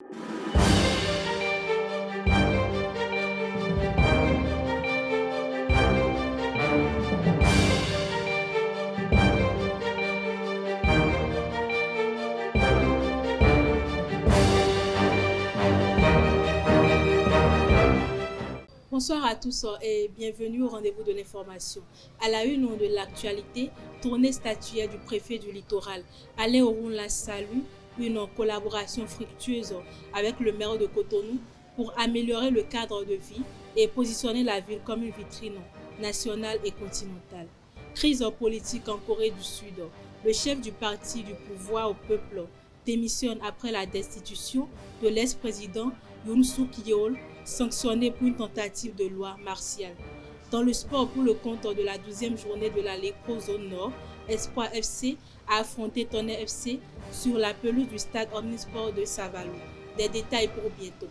Bonsoir à tous et bienvenue au rendez-vous de l'information. À la une de l'actualité, tournée statuaire du préfet du littoral, Alain Orunla salue une collaboration fructueuse avec le maire de Cotonou pour améliorer le cadre de vie et positionner la ville comme une vitrine nationale et continentale. Crise politique en Corée du Sud. Le chef du parti du pouvoir au peuple démissionne après la destitution de l'ex-président Yoon Suk Yeol, sanctionné pour une tentative de loi martiale. Dans le sport, pour le compte de la 12e journée de la Léco Zone Nord, Espoir FC a affronté Tonnerre FC sur la pelouse du stade Omnisport de Savalou. Des détails pour bientôt.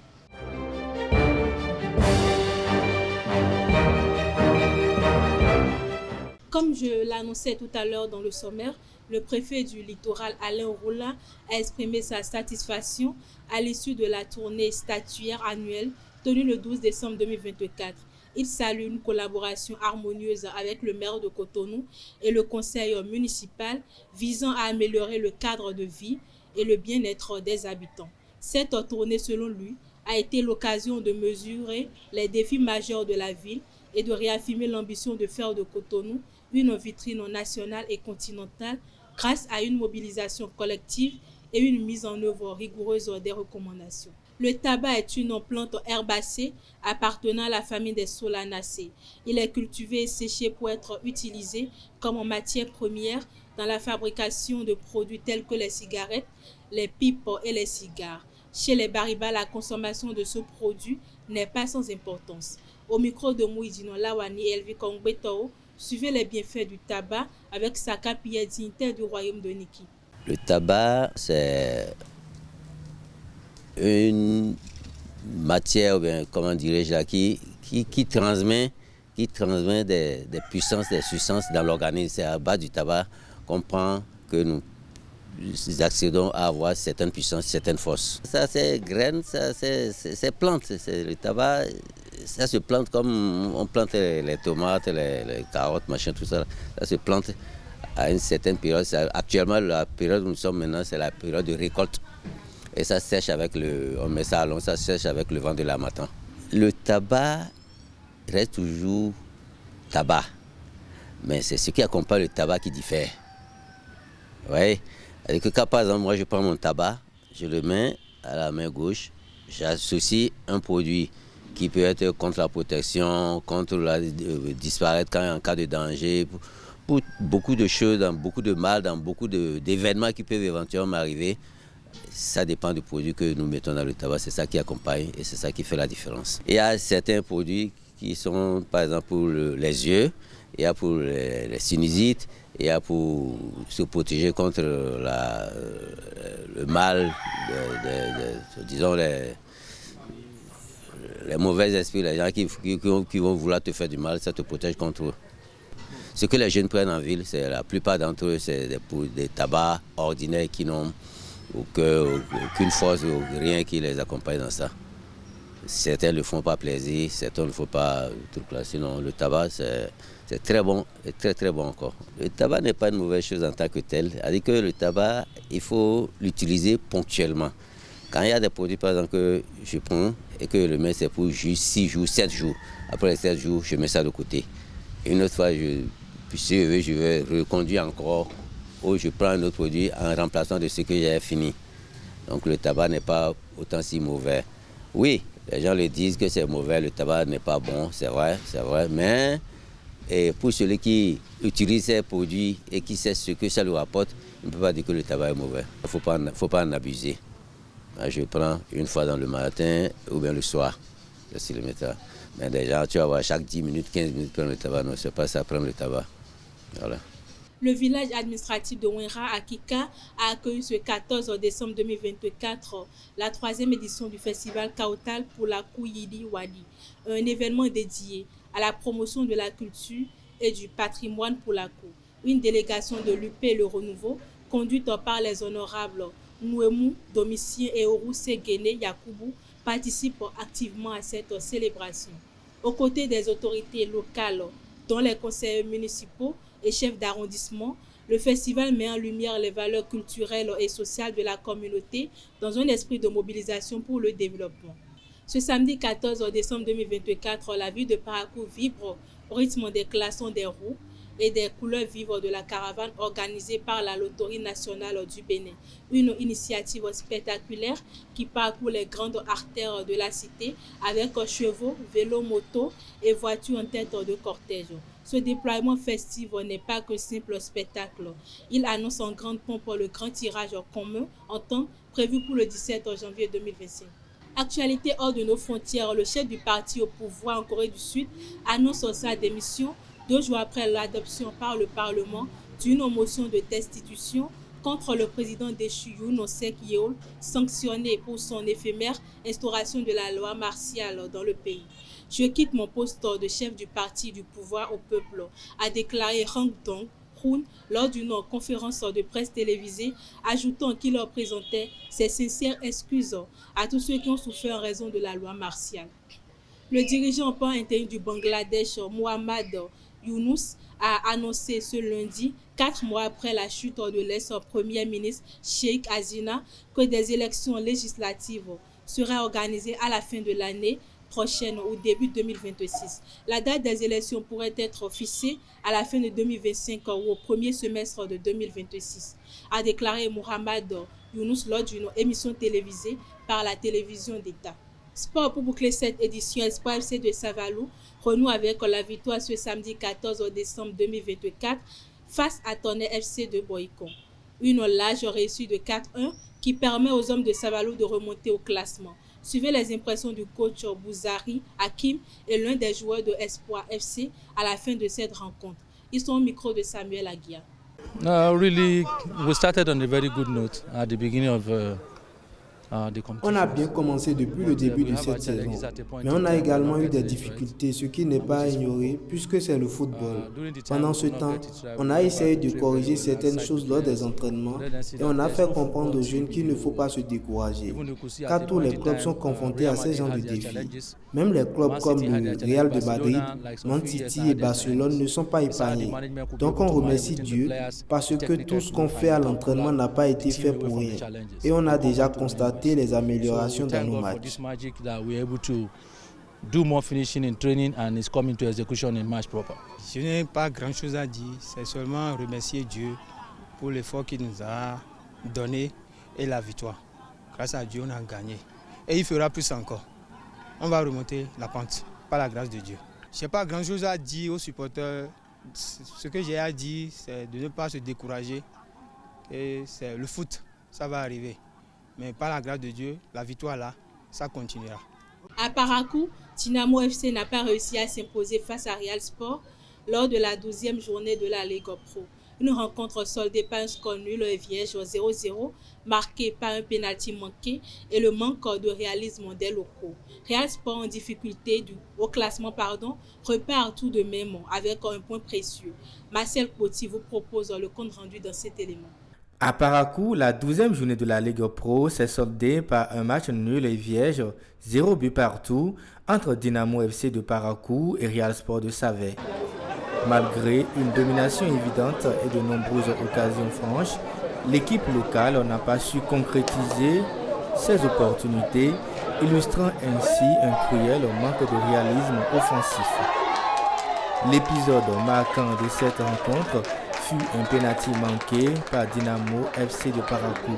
Comme je l'annonçais tout à l'heure dans le sommaire, le préfet du littoral Alain Orunla a exprimé sa satisfaction à l'issue de la tournée statuaire annuelle tenue le 12 décembre 2024. Il salue une collaboration harmonieuse avec le maire de Cotonou et le conseil municipal visant à améliorer le cadre de vie et le bien-être des habitants. Cette tournée, selon lui, a été l'occasion de mesurer les défis majeurs de la ville et de réaffirmer l'ambition de faire de Cotonou une vitrine nationale et continentale grâce à une mobilisation collective et une mise en œuvre rigoureuse des recommandations. Le tabac est une plante herbacée appartenant à la famille des Solanacées. Il est cultivé et séché pour être utilisé comme matière première dans la fabrication de produits tels que les cigarettes, les pipes et les cigares. Chez les Bariba, la consommation de ce produit n'est pas sans importance. Au micro de Mouidino Lawani et Elvi Kongbeto, suivez les bienfaits du tabac avec Saka Pierre, dignitaire du royaume de Niki. Le tabac, c'est une matière, ou bien, comment dirais-je, qui transmet des puissances, des substances dans l'organisme. C'est à base du tabac qu'on prend que nous accédons à avoir certaines puissances, certaines forces. Ça, c'est graines, ça, c'est plantes. Le tabac, ça se plante comme on plante les tomates, les carottes, machin, tout ça. Ça se plante à une certaine période. Actuellement, la période où nous sommes maintenant, c'est la période de récolte. Et ça sèche on met ça à l'eau, ça sèche avec le vent de l'harmattan. Le tabac reste toujours tabac. Mais c'est ce qui accompagne le tabac qui diffère. Oui. Et que quand par exemple, moi je prends mon tabac, je le mets à la main gauche, j'associe un produit qui peut être contre la protection, contre la disparaître en cas de danger, pour beaucoup de choses, dans beaucoup de mal, dans beaucoup d'événements qui peuvent éventuellement arriver. Ça dépend du produit que nous mettons dans le tabac, c'est ça qui accompagne et c'est ça qui fait la différence. Il y a certains produits qui sont par exemple pour les yeux, il y a pour les sinusites, il y a pour se protéger contre le mal, disons les mauvais esprits, les gens qui vont vouloir te faire du mal, ça te protège contre eux. Ce que les jeunes prennent en ville, c'est la plupart d'entre eux, c'est des tabacs ordinaires qui n'ont aucune force ou rien qui les accompagne dans ça. Certains ne le font pas plaisir, certains ne le font pas truc là. Sinon, le tabac, c'est très bon et très très bon encore. Le tabac n'est pas une mauvaise chose en tant que tel. C'est-à-dire que le tabac, il faut l'utiliser ponctuellement. Quand il y a des produits, par exemple, que je prends et que le mets, c'est pour juste 6 jours, 7 jours. Après les 7 jours, je mets ça de côté. Une autre fois, je vais reconduire encore ou je prends un autre produit en remplaçant de ce que j'ai fini. Donc le tabac n'est pas autant si mauvais. Oui, les gens le disent que c'est mauvais, le tabac n'est pas bon, c'est vrai, mais pour celui qui utilise ces produits et qui sait ce que ça lui apporte, on ne peut pas dire que le tabac est mauvais. Il ne faut pas en abuser. Je prends une fois dans le matin ou bien le soir, le métal. Mais déjà, tu vas voir chaque 10 minutes, 15 minutes prendre le tabac. Non, c'est pas ça, prendre le tabac. Voilà. Le village administratif de Wenra à Kika a accueilli ce 14 décembre 2024 la 3e édition du festival Kautal pour la Kouyidi Wadi, un événement dédié à la promotion de la culture et du patrimoine pour la Kou. Une délégation de l'UP Le Renouveau, conduite par les honorables Nouemou Domitien et Oruse Guéné Yakoubou participent activement à cette célébration. Aux côtés des autorités locales, dont les conseillers municipaux et chefs d'arrondissement, le festival met en lumière les valeurs culturelles et sociales de la communauté dans un esprit de mobilisation pour le développement. Ce samedi 14 décembre 2024, la ville de Parakou vibre au rythme des klaxons des roues et des couleurs vives de la caravane organisée par la Loterie nationale du Bénin. Une initiative spectaculaire qui parcourt les grandes artères de la cité avec chevaux, vélos, motos et voitures en tête de cortège. Ce déploiement festif n'est pas qu'un simple spectacle. Il annonce en grande pompe le grand tirage commun en temps prévu pour le 17 janvier 2025. Actualité hors de nos frontières, le chef du parti au pouvoir en Corée du Sud annonce sa démission 2 jours après l'adoption par le Parlement d'une motion de destitution contre le président déchu Yoon Suk-yeol, sanctionné pour son éphémère instauration de la loi martiale dans le pays. Je quitte mon poste de chef du parti du pouvoir au peuple, a déclaré Hang Dong-hoon lors d'une conférence de presse télévisée, ajoutant qu'il leur présentait ses sincères excuses à tous ceux qui ont souffert en raison de la loi martiale. Le dirigeant par intérim du Bangladesh, Mohamed Yunus, a annoncé ce lundi, 4 mois après la chute de l'ex-premier ministre Sheikh Hasina, que des élections législatives seraient organisées à la fin de l'année prochaine au début 2026. La date des élections pourrait être fixée à la fin de 2025 ou au premier semestre de 2026, a déclaré Mohamed Yunus lors d'une émission télévisée par la télévision d'État. Sport pour boucler cette édition, Espoir FC de Savalou renoue avec la victoire ce samedi 14 décembre 2024 face à Tonnerre FC de Boycon. Une large réussite de 4-1 qui permet aux hommes de Savalou de remonter au classement. Suivez les impressions du coach Bouzari Hakim et l'un des joueurs de Espoir FC à la fin de cette rencontre. Ils sont au micro de Samuel Aguia. Really, we started on a very good note at the beginning of On a bien commencé depuis le début de cette saison, mais on a également eu des difficultés, ce qui n'est pas à ignorer puisque c'est le football. Pendant ce temps, on a essayé de corriger certaines choses lors des entraînements et on a fait comprendre aux jeunes qu'il ne faut pas se décourager, car tous les clubs sont confrontés à ces genres de défis. Même les clubs comme le Real de Madrid, Man City et Barcelone ne sont pas épargnés. Donc on remercie Dieu parce que tout ce qu'on fait à l'entraînement n'a pas été fait pour rien. Et on a déjà constaté les améliorations dans nos matchs. Do more finishing in training and is coming to execution in match proper. Je n'ai pas grand-chose à dire, c'est seulement remercier Dieu pour l'effort qu'il nous a donné et la victoire. Grâce à Dieu, on a gagné. Et il fera plus encore. On va remonter la pente, par la grâce de Dieu. Je n'ai pas grand-chose à dire aux supporters. Ce que j'ai à dire, c'est de ne pas se décourager. Et c'est le foot, ça va arriver. Mais par la grâce de Dieu, la victoire là, ça continuera. À Parakou, Dynamo FC n'a pas réussi à s'imposer face à Real Sport lors de la 12e journée de la Ligue Pro. Une rencontre soldée par un score nul et vierge 0-0, marqué par un pénalty manqué et le manque de réalisme des locaux. Real Sport en difficulté au classement repart tout de même avec un point précieux. Marcel Coty vous propose le compte rendu dans cet élément. À Parakou, la 12e journée de la Ligue Pro s'est soldée par un match nul et vierge, 0 but partout, entre Dynamo FC de Parakou et Real Sport de Savet. Malgré une domination évidente et de nombreuses occasions franches, l'équipe locale n'a pas su concrétiser ses opportunités, illustrant ainsi un cruel manque de réalisme offensif. L'épisode marquant de cette rencontre fut un pénalty manqué par Dynamo FC de Parakou.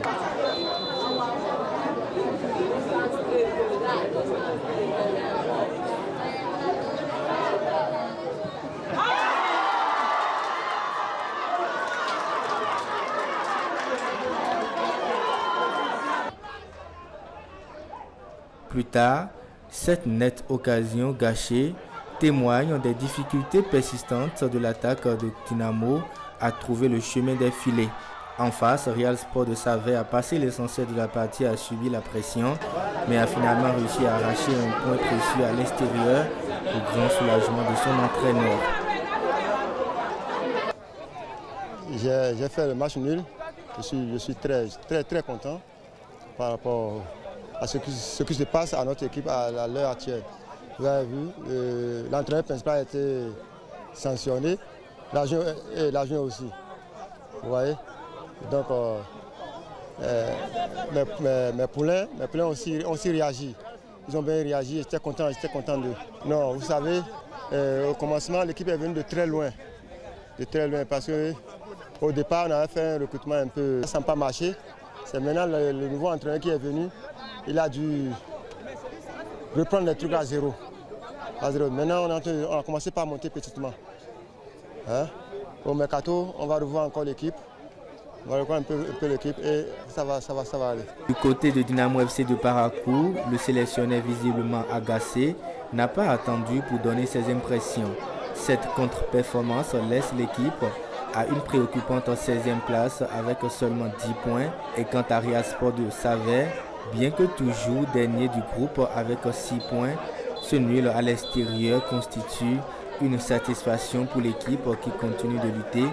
Plus tard, cette nette occasion gâchée témoigne des difficultés persistantes de l'attaque de Dynamo à trouver le chemin des filets. En face, Real Sport de Savet a passé l'essentiel de la partie, a subi la pression, mais a finalement réussi à arracher un point précieux à l'extérieur au grand soulagement de son entraîneur. J'ai fait le match nul Je suis très content par rapport à ce qui se passe à notre équipe à l'heure actuelle. Vous avez vu, l'entraîneur principal a été sanctionné, l'adjoint aussi. Vous voyez? Donc, mes poulains aussi ont réagi. Ils ont bien réagi, j'étais content d'eux. Non, vous savez, au commencement, l'équipe est venue de très loin parce qu'au départ, on avait fait un recrutement un peu, ça n'a pas marché. C'est maintenant le nouveau entraîneur qui est venu, il a dû reprendre les trucs à zéro. Maintenant, on a commencé par monter petitement. Hein? Au mercato, on va revoir encore l'équipe. On va revoir un peu l'équipe et ça va aller. Du côté de Dynamo FC de Parakou, le sélectionneur visiblement agacé n'a pas attendu pour donner ses impressions. Cette contre-performance laisse l'équipe à une préoccupante 16e place avec seulement 10 points. Et quant à Real Sport de Savè, bien que toujours dernier du groupe avec 6 points, ce nul à l'extérieur constitue une satisfaction pour l'équipe qui continue de lutter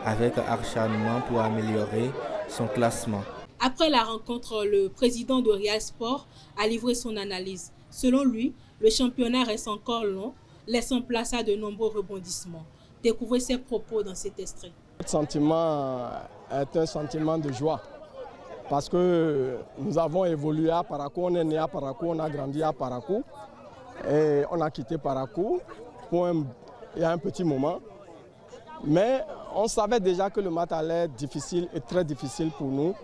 avec acharnement pour améliorer son classement. Après la rencontre, le président de Real Sport a livré son analyse. Selon lui, le championnat reste encore long, laissant place à de nombreux rebondissements. Découvrez ses propos dans cet extrait. Ce sentiment est un sentiment de joie parce que nous avons évolué à Parakou, on est né à Parakou, on a grandi à Parakou et on a quitté Parakou il y a un petit moment. Mais on savait déjà que le match allait être difficile et très difficile pour nous.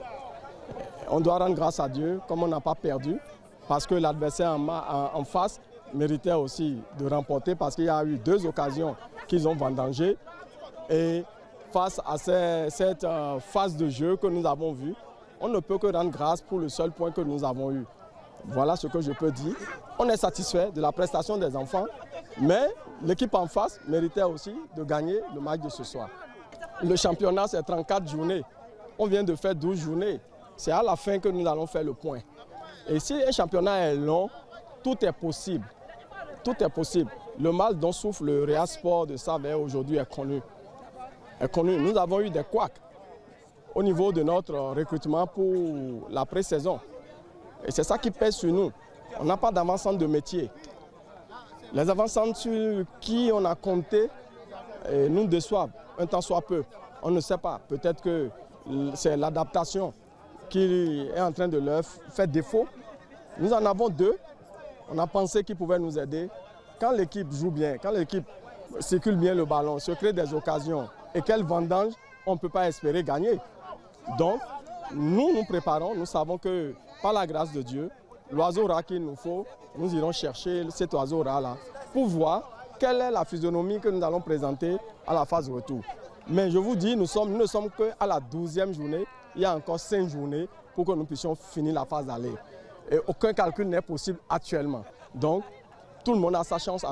On doit rendre grâce à Dieu, comme on n'a pas perdu, parce que l'adversaire en face méritait aussi de remporter, parce qu'il y a eu 2 occasions qu'ils ont vendangées. Et face à cette phase de jeu que nous avons vue, on ne peut que rendre grâce pour le seul point que nous avons eu. Voilà ce que je peux dire. On est satisfait de la prestation des enfants, mais l'équipe en face méritait aussi de gagner le match de ce soir. Le championnat, c'est 34 journées. On vient de faire 12 journées. C'est à la fin que nous allons faire le point. Et si un championnat est long, tout est possible. Tout est possible. Le mal dont souffre le Real Sport de Savè aujourd'hui est connu. Nous avons eu des couacs au niveau de notre recrutement pour la pré-saison. Et c'est ça qui pèse sur nous. On n'a pas d'avancement de métier. Les avancements sur qui on a compté nous déçoivent, un temps soit peu. On ne sait pas. Peut-être que c'est l'adaptation qui est en train de leur faire défaut. Nous en avons 2. On a pensé qu'ils pouvaient nous aider. Quand l'équipe joue bien, quand l'équipe circule bien le ballon, se crée des occasions et qu'elle vendange, on ne peut pas espérer gagner. Donc, nous préparons, nous savons que par la grâce de Dieu, l'oiseau rat qu'il nous faut, nous irons chercher cet oiseau rat-là pour voir quelle est la physionomie que nous allons présenter à la phase retour. Mais je vous dis, nous ne sommes qu'à la 12e journée, il y a encore 5 journées pour que nous puissions finir la phase d'aller. Et aucun calcul n'est possible actuellement. Donc, tout le monde a sa chance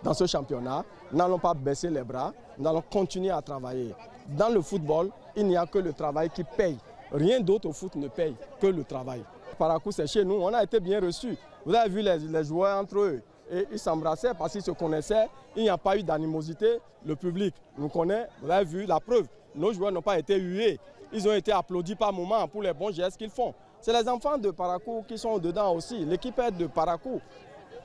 dans ce championnat. Nous n'allons pas baisser les bras, nous allons continuer à travailler. Dans le football, il n'y a que le travail qui paye. Rien d'autre au foot ne paye que le travail. Parakou, c'est chez nous, on a été bien reçus. Vous avez vu les joueurs entre eux, et ils s'embrassaient parce qu'ils se connaissaient. Il n'y a pas eu d'animosité. Le public nous connaît, vous avez vu la preuve. Nos joueurs n'ont pas été hués. Ils ont été applaudis par moments pour les bons gestes qu'ils font. C'est les enfants de Parakou qui sont dedans aussi. L'équipe est de Parakou.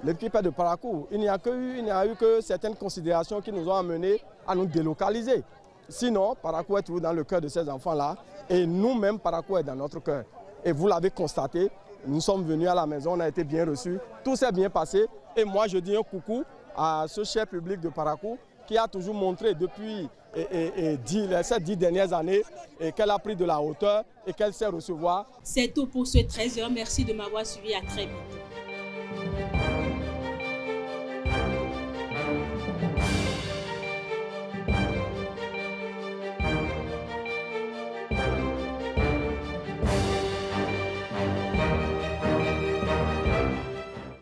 L'équipe est de Parakou. Il n'y a eu que certaines considérations qui nous ont amenés à nous délocaliser. Sinon, Parakou est toujours dans le cœur de ces enfants-là. Et nous-mêmes, Parakou est dans notre cœur. Et vous l'avez constaté, nous sommes venus à la maison, on a été bien reçus. Tout s'est bien passé. Et moi, je dis un coucou à ce cher public de Parakou qui a toujours montré depuis ces 10 dernières années qu'elle a pris de la hauteur et qu'elle sait recevoir. C'est tout pour ce 13h. Merci de m'avoir suivi. À très bientôt.